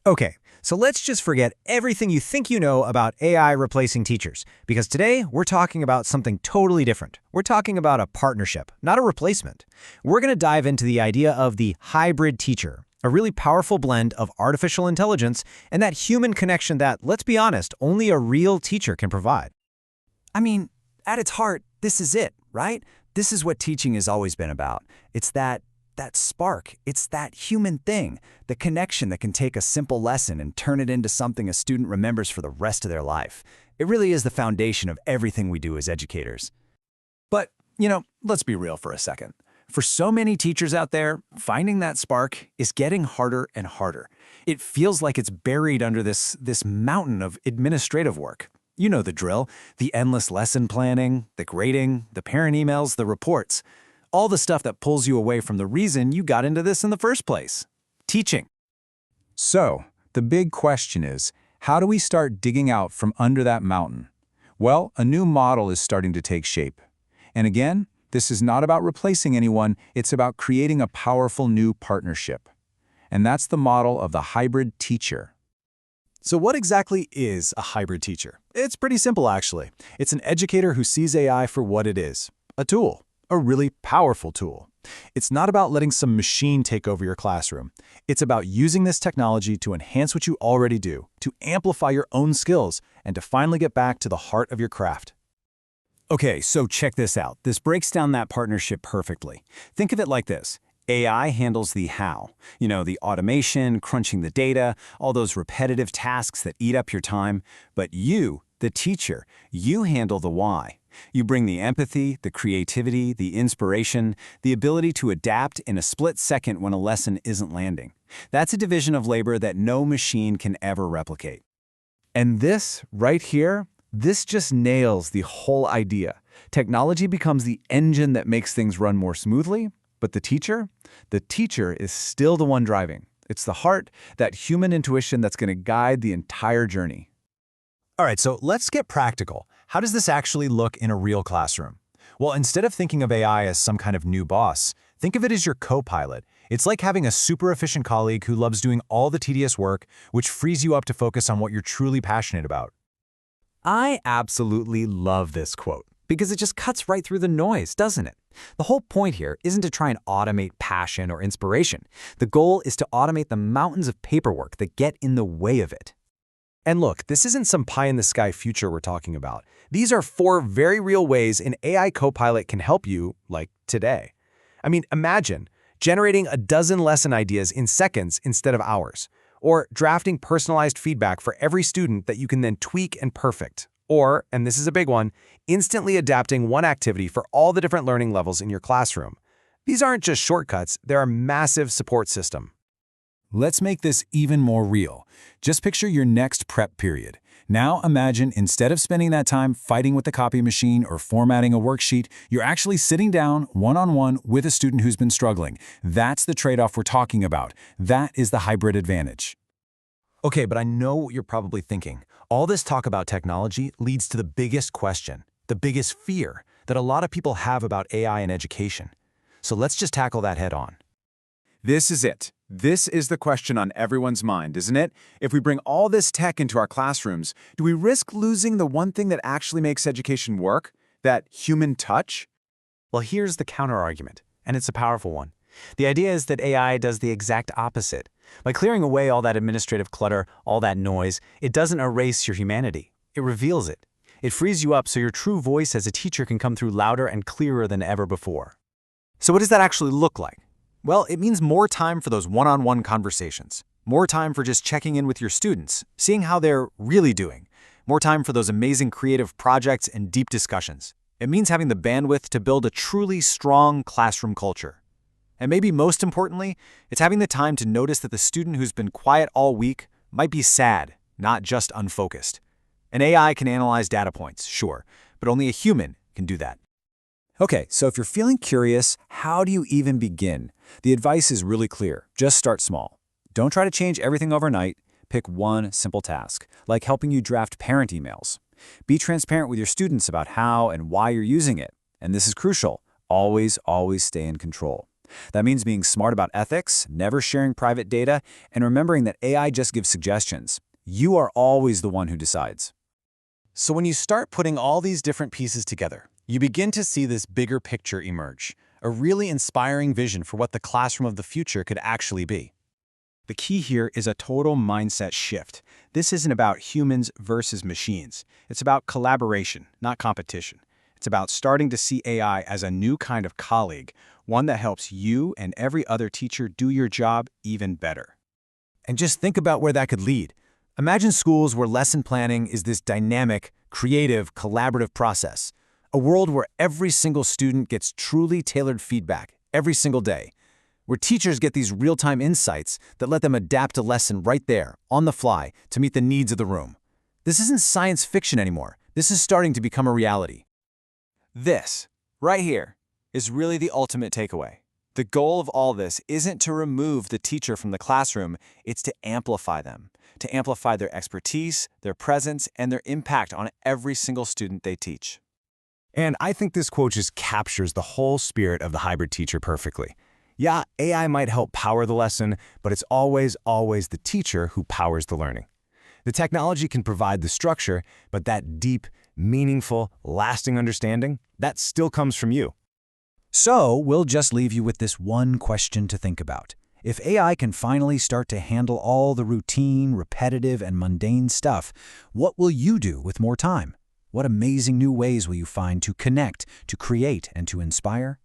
Okay, so let's just forget everything you think you know about AI replacing teachers, because today we're talking about something totally different. We're talking about a partnership, not a replacement. We're going to dive into the idea of the hybrid teacher, a really powerful blend of artificial intelligence and that human connection that, let's be honest, only a real teacher can provide. I mean, at its heart, this is it, right? This is what teaching has always been about. It's that spark. It's that human thing, the connection that can take a simple lesson and turn it into something a student remembers for the rest of their life. It really is the foundation of everything we do as educators. But, let's be real for a second. For so many teachers out there, finding that spark is getting harder and harder. It feels like it's buried under this mountain of administrative work. You know the drill, the endless lesson planning, the grading, the parent emails, the reports. All the stuff that pulls you away from the reason you got into this in the first place, teaching. So, the big question is, how do we start digging out from under that mountain? Well, a new model is starting to take shape. And again, this is not about replacing anyone, it's about creating a powerful new partnership. And that's the model of the hybrid teacher. So what exactly is a hybrid teacher? It's pretty simple, actually. It's an educator who sees AI for what it is, a tool. A really powerful tool. It's not about letting some machine take over your classroom. It's about using this technology to enhance what you already do, to amplify your own skills, and to finally get back to the heart of your craft. Okay, so check this out. This breaks down that partnership perfectly. Think of it like this. AI handles the how. The automation, crunching the data, all those repetitive tasks that eat up your time. But you, the teacher, you handle the why. You bring the empathy, the creativity, the inspiration, the ability to adapt in a split second when a lesson isn't landing. That's a division of labor that no machine can ever replicate. And this, right here, this just nails the whole idea. Technology becomes the engine that makes things run more smoothly, but the teacher is still the one driving. It's the heart, that human intuition that's going to guide the entire journey. All right, so let's get practical. How does this actually look in a real classroom? Well, instead of thinking of AI as some kind of new boss, think of it as your co-pilot. It's like having a super efficient colleague who loves doing all the tedious work, which frees you up to focus on what you're truly passionate about. I absolutely love this quote, because it just cuts right through the noise, doesn't it? The whole point here isn't to try and automate passion or inspiration. The goal is to automate the mountains of paperwork that get in the way of it. And look, this isn't some pie-in-the-sky future we're talking about. These are 4 very real ways an AI copilot can help you, like today. I mean, imagine generating a dozen lesson ideas in seconds instead of hours, or drafting personalized feedback for every student that you can then tweak and perfect. Or, and this is a big one, instantly adapting one activity for all the different learning levels in your classroom. These aren't just shortcuts, they're a massive support system. Let's make this even more real. Just picture your next prep period. Now imagine instead of spending that time fighting with the copy machine or formatting a worksheet, you're actually sitting down one-on-one with a student who's been struggling. That's the trade-off we're talking about. That is the hybrid advantage. Okay, but I know what you're probably thinking. All this talk about technology leads to the biggest question, the biggest fear that a lot of people have about AI in education. So let's just tackle that head on. This is it. This is the question on everyone's mind, isn't it? If we bring all this tech into our classrooms, do we risk losing the one thing that actually makes education work? That human touch? Well, here's the counter-argument, and it's a powerful one. The idea is that AI does the exact opposite. By clearing away all that administrative clutter, all that noise, it doesn't erase your humanity. It reveals it. It frees you up so your true voice as a teacher can come through louder and clearer than ever before. So what does that actually look like? Well, it means more time for those one-on-one conversations, more time for just checking in with your students, seeing how they're really doing, more time for those amazing creative projects and deep discussions. It means having the bandwidth to build a truly strong classroom culture. And maybe most importantly, it's having the time to notice that the student who's been quiet all week might be sad, not just unfocused. An AI can analyze data points, sure, but only a human can do that. Okay, so if you're feeling curious, how do you even begin? The advice is really clear. Just start small. Don't try to change everything overnight. Pick one simple task, like helping you draft parent emails. Be transparent with your students about how and why you're using it. And this is crucial. Always stay in control. That means being smart about ethics, never sharing private data, and remembering that AI just gives suggestions. You are always the one who decides. So when you start putting all these different pieces together, you begin to see this bigger picture emerge, a really inspiring vision for what the classroom of the future could actually be. The key here is a total mindset shift. This isn't about humans versus machines. It's about collaboration, not competition. It's about starting to see AI as a new kind of colleague, one that helps you and every other teacher do your job even better. And just think about where that could lead. Imagine schools where lesson planning is this dynamic, creative, collaborative process. A world where every single student gets truly tailored feedback every single day. Where teachers get these real-time insights that let them adapt a lesson right there, on the fly, to meet the needs of the room. This isn't science fiction anymore. This is starting to become a reality. This, right here, is really the ultimate takeaway. The goal of all this isn't to remove the teacher from the classroom, it's to amplify them. To amplify their expertise, their presence, and their impact on every single student they teach. And I think this quote just captures the whole spirit of the hybrid teacher perfectly. Yeah, AI might help power the lesson, but it's always the teacher who powers the learning. The technology can provide the structure, but that deep, meaningful, lasting understanding, that still comes from you. So, we'll just leave you with this one question to think about. If AI can finally start to handle all the routine, repetitive, and mundane stuff, what will you do with more time? What amazing new ways will you find to connect, to create, and to inspire?